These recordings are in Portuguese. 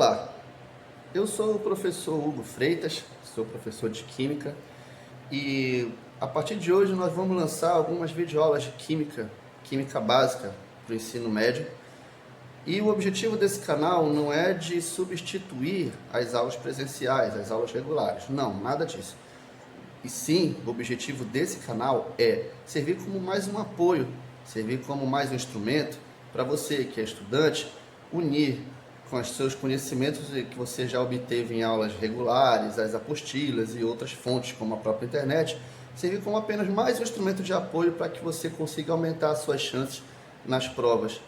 Olá, eu sou o professor Hugo Freitas, sou professor de Química e a partir de hoje nós vamos lançar algumas videoaulas de Química básica para o ensino médio. E o objetivo desse canal não é de substituir as aulas presenciais, as aulas regulares, não, nada disso. E sim, o objetivo desse canal é servir como mais um apoio, servir como mais um instrumento para você que é estudante, unir com os seus conhecimentos que você já obteve em aulas regulares, as apostilas e outras fontes como a própria internet, servir como apenas mais um instrumento de apoio para que você consiga aumentar as suas chances nas provas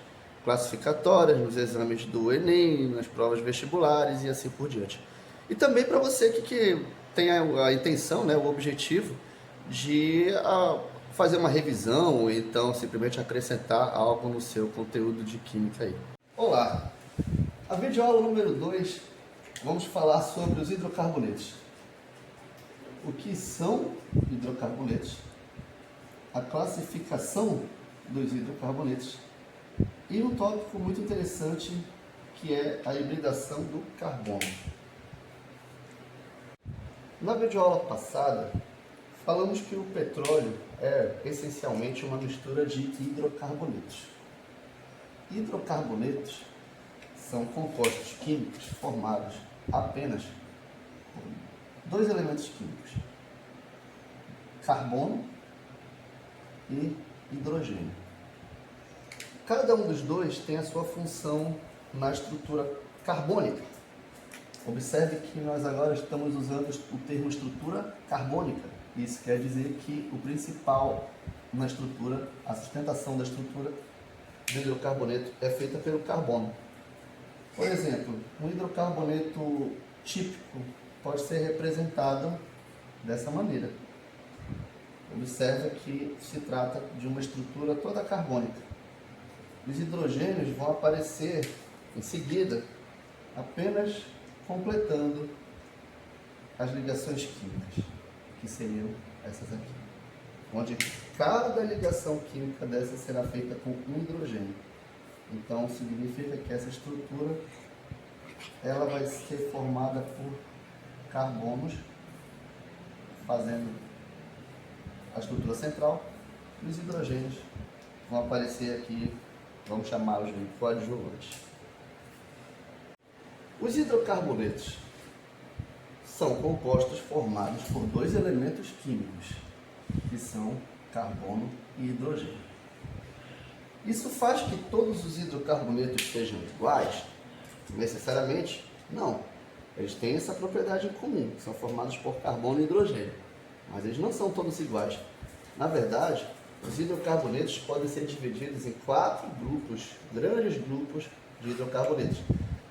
classificatórias, nos exames do Enem, nas provas vestibulares e assim por diante. E também para você que tem a intenção, o objetivo de fazer uma revisão ou então simplesmente acrescentar algo no seu conteúdo de Química aí. Olá! A videoaula número 2, vamos falar sobre os hidrocarbonetos. O que são hidrocarbonetos, a classificação dos hidrocarbonetos e um tópico muito interessante que é a hibridação do carbono. Na videoaula passada, falamos que o petróleo é essencialmente uma mistura de hidrocarbonetos. Hidrocarbonetos são compostos químicos formados apenas por dois elementos químicos, carbono e hidrogênio. Cada um dos dois tem a sua função na estrutura carbônica. Observe que nós agora estamos usando o termo estrutura carbônica. Isso quer dizer que o principal na estrutura, a sustentação da estrutura do hidrocarboneto é feita pelo carbono. Por exemplo, um hidrocarboneto típico pode ser representado dessa maneira. Observe que se trata de uma estrutura toda carbônica. Os hidrogênios vão aparecer em seguida, apenas completando as ligações químicas, que seriam essas aqui, onde cada ligação química dessa será feita com um hidrogênio. Então, significa que essa estrutura ela vai ser formada por carbonos, fazendo a estrutura central, e os hidrogênios vão aparecer aqui, vamos chamá-los de coadjuvantes. Os hidrocarbonetos são compostos formados por dois elementos químicos, que são carbono e hidrogênio. Isso faz que todos os hidrocarbonetos sejam iguais? Necessariamente, não. Eles têm essa propriedade em comum, são formados por carbono e hidrogênio, mas eles não são todos iguais. Na verdade, os hidrocarbonetos podem ser divididos em 4 grupos, grandes grupos de hidrocarbonetos.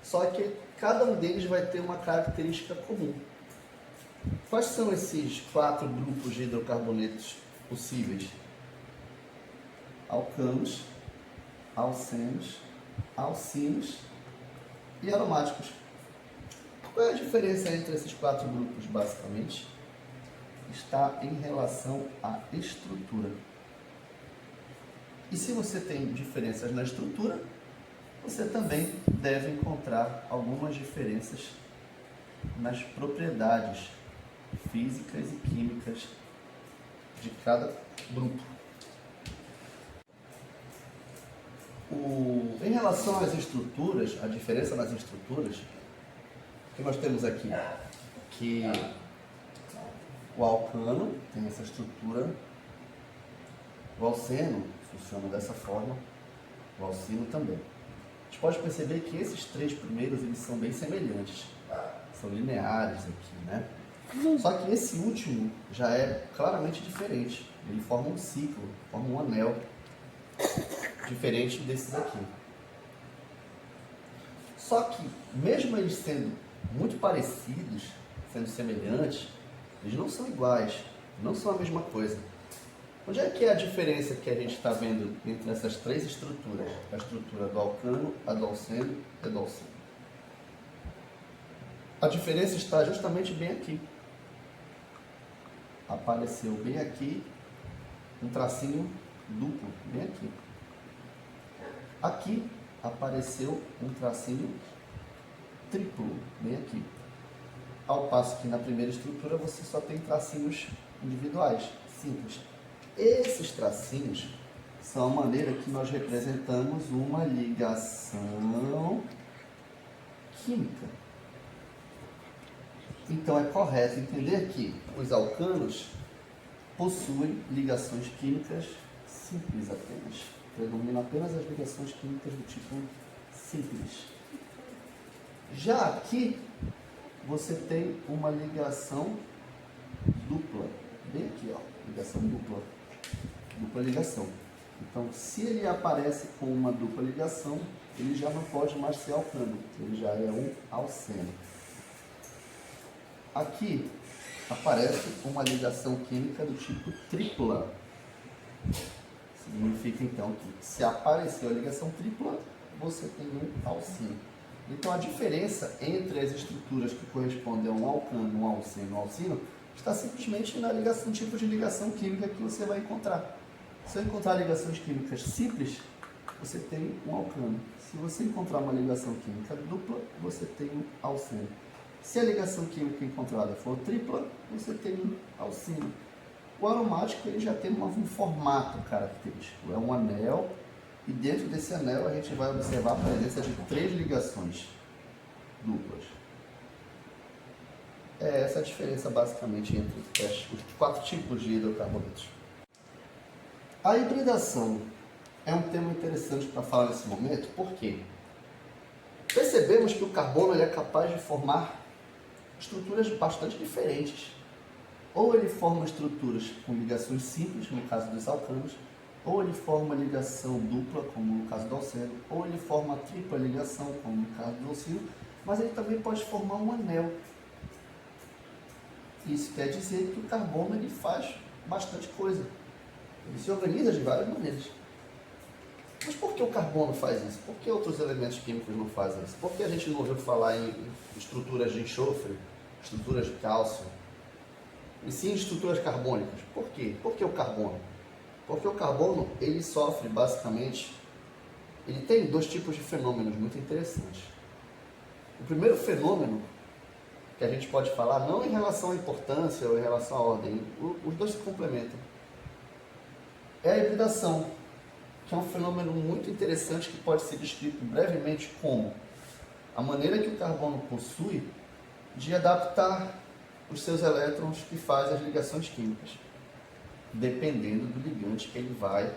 Só que cada um deles vai ter uma característica comum. Quais são esses 4 grupos de hidrocarbonetos possíveis? Alcanos, alcenos, alcinos e aromáticos. Qual é a diferença entre esses 4 grupos, basicamente? Está em relação à estrutura. E se você tem diferenças na estrutura, você também deve encontrar algumas diferenças nas propriedades físicas e químicas de cada grupo. Em relação às estruturas, a diferença nas estruturas, que nós temos aqui, que o alcano tem essa estrutura, o alceno funciona dessa forma, o alcino também. A gente pode perceber que esses 3 primeiros eles são bem semelhantes, são lineares aqui, né? Só que esse último já é claramente diferente, ele forma um ciclo, forma um anel, diferente desses aqui. Só que, mesmo eles sendo muito parecidos, sendo semelhantes, eles não são iguais, não são a mesma coisa. Onde é que é a diferença que a gente está vendo entre essas 3 estruturas? A estrutura do alcano, a do alceno e a do alcino. A diferença está justamente bem aqui. Apareceu bem aqui um tracinho duplo, bem aqui. Aqui apareceu um tracinho triplo, bem aqui. Ao passo que na primeira estrutura você só tem tracinhos individuais, simples. Esses tracinhos são a maneira que nós representamos uma ligação química. Então é correto entender que os alcanos possuem ligações químicas simples apenas. Predominam apenas as ligações químicas do tipo simples. Já aqui, você tem uma ligação dupla. Bem aqui, ó, ligação dupla. Dupla ligação. Então, se ele aparece com uma dupla ligação, ele já não pode mais ser alcano. Ele já é um alceno. Aqui, aparece uma ligação química do tipo tripla. Significa, então, que se apareceu a ligação tripla, você tem um alcino. Então, a diferença entre as estruturas que correspondem a um alcano, um alceno e um alcino está simplesmente na ligação, tipo de ligação química que você vai encontrar. Se eu encontrar ligações químicas simples, você tem um alcano. Se você encontrar uma ligação química dupla, você tem um alceno. Se a ligação química encontrada for tripla, você tem um alcino. O aromático ele já tem um formato característico, é um anel, e dentro desse anel a gente vai observar a presença de 3 ligações duplas. É essa a diferença basicamente entre os 4 tipos de hidrocarbonetos. A hibridação é um tema interessante para falar nesse momento, porque percebemos que o carbono ele é capaz de formar estruturas bastante diferentes. Ou ele forma estruturas com ligações simples, no caso dos alcanos, ou ele forma ligação dupla, como no caso do alceno, ou ele forma tripla ligação, como no caso do alcino, mas ele também pode formar um anel. Isso quer dizer que o carbono ele faz bastante coisa. Ele se organiza de várias maneiras. Mas por que o carbono faz isso? Por que outros elementos químicos não fazem isso? Por que a gente não ouviu falar em estruturas de enxofre, estruturas de cálcio, e sim estruturas carbônicas? Por quê? Por que o carbono? Porque o carbono, ele sofre basicamente, ele tem 2 tipos de fenômenos muito interessantes. O primeiro fenômeno, que a gente pode falar, não em relação à importância ou em relação à ordem, os dois se complementam, é a hibridação, que é um fenômeno muito interessante que pode ser descrito brevemente como a maneira que o carbono possui de adaptar os seus elétrons que fazem as ligações químicas, dependendo do ligante que ele vai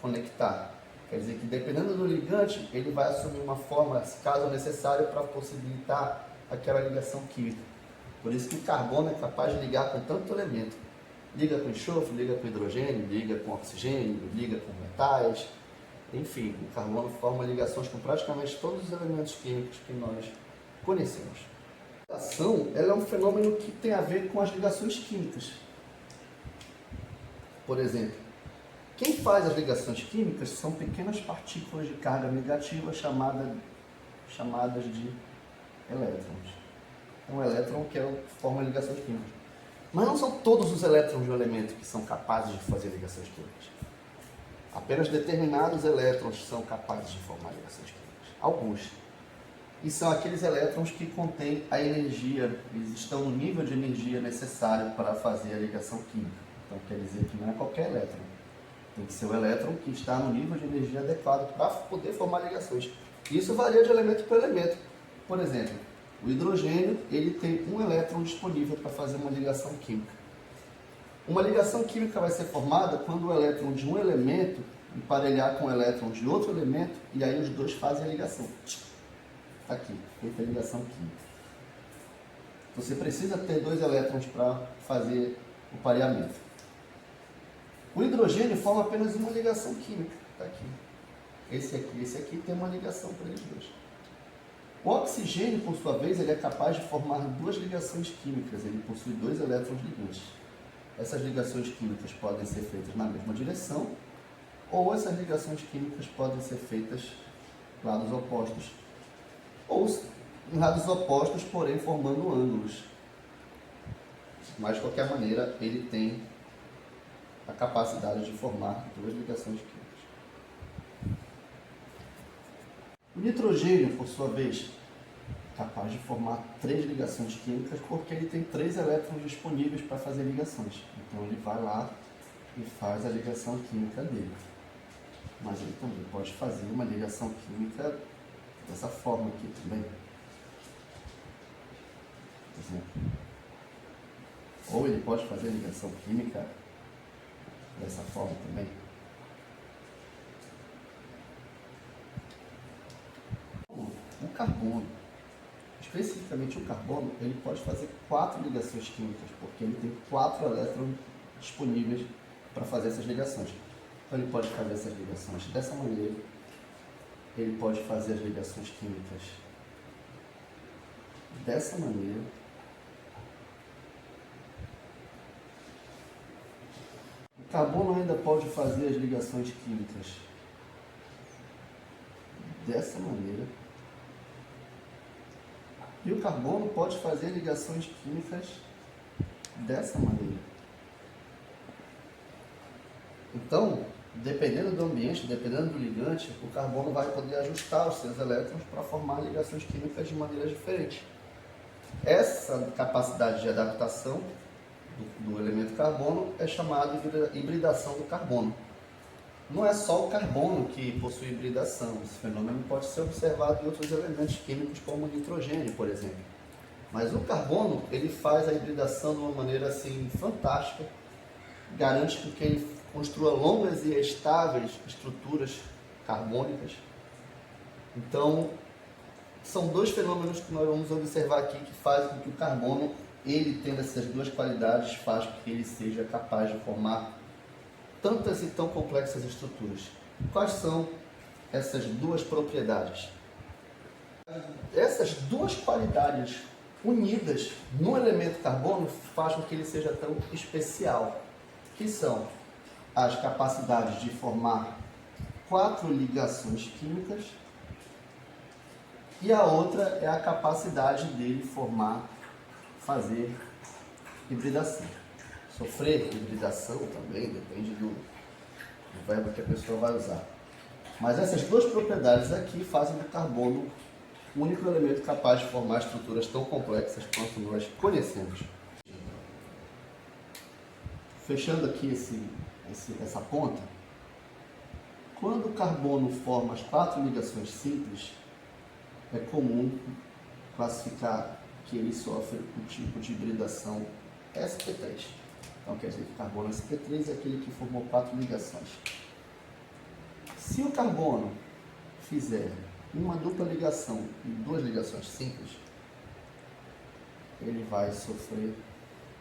conectar. Quer dizer que dependendo do ligante, ele vai assumir uma forma, caso necessário, para possibilitar aquela ligação química. Por isso que o carbono é capaz de ligar com tanto elemento. Liga com enxofre, liga com hidrogênio, liga com oxigênio, liga com metais. Enfim, o carbono forma ligações com praticamente todos os elementos químicos que nós conhecemos. A ligação ela é um fenômeno que tem a ver com as ligações químicas. Por exemplo, quem faz as ligações químicas são pequenas partículas de carga negativa chamadas de elétrons. Um elétron que é o que forma ligações químicas. Mas não são todos os elétrons de um elemento que são capazes de fazer ligações químicas. Apenas determinados elétrons são capazes de formar ligações químicas. Alguns. E são aqueles elétrons que contêm a energia, eles estão no nível de energia necessário para fazer a ligação química. Então quer dizer que não é qualquer elétron. Tem que ser o elétron que está no nível de energia adequado para poder formar ligações. Isso varia de elemento para elemento. Por exemplo, o hidrogênio ele tem um elétron disponível para fazer uma ligação química. Uma ligação química vai ser formada quando o elétron de um elemento emparelhar com o elétron de outro elemento e aí os dois fazem a ligação. Está aqui, feita a ligação química. Você precisa ter 2 elétrons para fazer o pareamento. O hidrogênio forma apenas uma ligação química. Está aqui. Esse aqui tem uma ligação para eles dois. O oxigênio, por sua vez, ele é capaz de formar 2 ligações químicas. Ele possui 2 elétrons ligantes. Essas ligações químicas podem ser feitas na mesma direção, ou essas ligações químicas podem ser feitas em lados opostos, ou em lados opostos, porém formando ângulos. Mas, de qualquer maneira, ele tem a capacidade de formar 2 ligações químicas. O nitrogênio, por sua vez, capaz de formar 3 ligações químicas porque ele tem 3 elétrons disponíveis para fazer ligações. Então ele vai lá e faz a ligação química dele. Mas ele também pode fazer uma ligação química dessa forma aqui também. Por exemplo. Ou ele pode fazer ligação química dessa forma também. O carbono, especificamente o carbono, ele pode fazer 4 ligações químicas, porque ele tem 4 elétrons disponíveis para fazer essas ligações. Então ele pode fazer essas ligações dessa maneira, ele pode fazer as ligações químicas dessa maneira, o carbono ainda pode fazer as ligações químicas dessa maneira, e o carbono pode fazer ligações químicas dessa maneira. Então, dependendo do ambiente, dependendo do ligante, o carbono vai poder ajustar os seus elétrons para formar ligações químicas de maneiras diferentes. Essa capacidade de adaptação do elemento carbono é chamada de hibridação do carbono. Não é só o carbono que possui hibridação, esse fenômeno pode ser observado em outros elementos químicos como o nitrogênio, por exemplo. Mas o carbono, ele faz a hibridação de uma maneira assim fantástica, garante que ele construa longas e estáveis estruturas carbônicas. Então, são 2 fenômenos que nós vamos observar aqui que fazem com que o carbono, ele tendo essas 2 qualidades, faz com que ele seja capaz de formar tantas e tão complexas estruturas. Quais são essas 2 propriedades? Essas 2 qualidades unidas no elemento carbono faz com que ele seja tão especial, que são as capacidades de formar 4 ligações químicas e a outra é a capacidade dele fazer hibridação. Sofrer hibridação também, depende do verbo que a pessoa vai usar. Mas essas 2 propriedades aqui fazem do carbono o único elemento capaz de formar estruturas tão complexas quanto nós conhecemos. Fechando aqui essa ponta, quando o carbono forma as 4 ligações simples, é comum classificar que ele sofre o tipo de hibridação sp3. Então quer dizer que o carbono sp3 é aquele que formou 4 ligações. Se o carbono fizer uma dupla ligação e 2 ligações simples, ele vai sofrer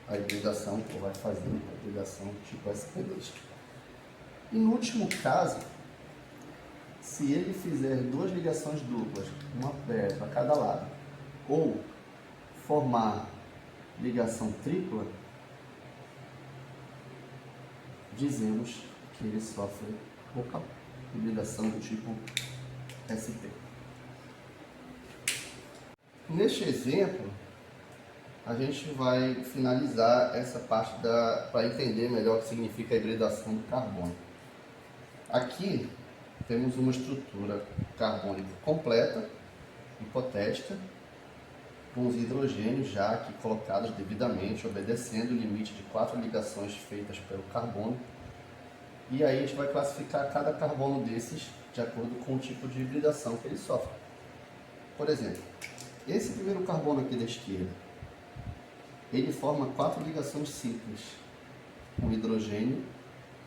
a hibridação, ou vai fazer a hibridação tipo sp2. E no último caso, se ele fizer 2 ligações duplas, uma para cada lado, ou formar ligação tripla, dizemos que ele sofre hibridação do tipo sp. Neste exemplo, a gente vai finalizar essa parte para entender melhor o que significa a hibridação do carbono. Aqui temos uma estrutura carbônica completa, hipotética, com os hidrogênios já aqui colocados devidamente, obedecendo o limite de 4 ligações feitas pelo carbono. E aí a gente vai classificar cada carbono desses de acordo com o tipo de hibridação que ele sofre. Por exemplo, esse primeiro carbono aqui da esquerda, ele forma 4 ligações simples, um hidrogênio,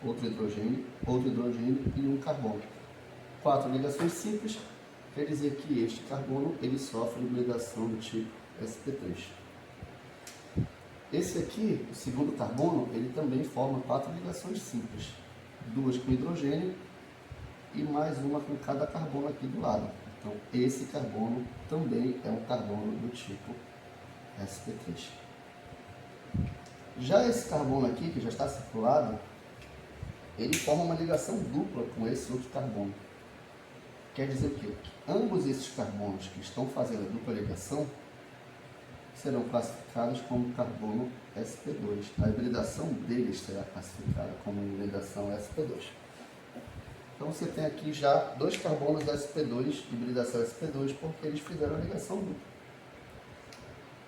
outro hidrogênio, outro hidrogênio e um carbono. 4 ligações simples, quer dizer que este carbono ele sofre hibridação do tipo sp3. Esse aqui, o segundo carbono, ele também forma 4 ligações simples, 2 com hidrogênio e mais uma com cada carbono aqui do lado. Então, esse carbono também é um carbono do tipo sp3. Já esse carbono aqui, que já está circulado, ele forma uma ligação dupla com esse outro carbono. Quer dizer o quê? Que ambos esses carbonos que estão fazendo a dupla ligação serão classificados como carbono sp2. A hibridação deles será classificada como hibridação sp2. Então você tem aqui já 2 carbonos sp2, hibridação sp2, porque eles fizeram a ligação dupla.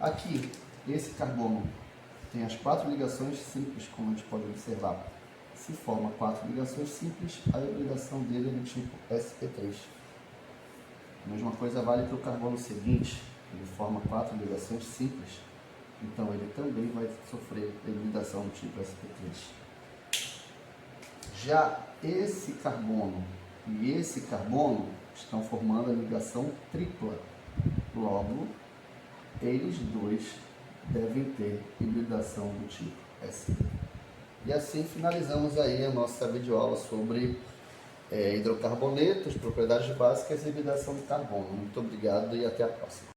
Aqui, esse carbono tem as 4 ligações simples, como a gente pode observar. Se forma 4 ligações simples, a hibridação dele é do tipo sp3. A mesma coisa vale para o carbono seguinte, ele forma 4 ligações simples, então ele também vai sofrer hibridação do tipo sp3. Já esse carbono e esse carbono estão formando a ligação tripla, logo eles dois devem ter hibridação do tipo sp. E assim finalizamos aí a nossa videoaula sobre hidrocarbonetos, propriedades básicas e hibridação de carbono. Muito obrigado e até a próxima.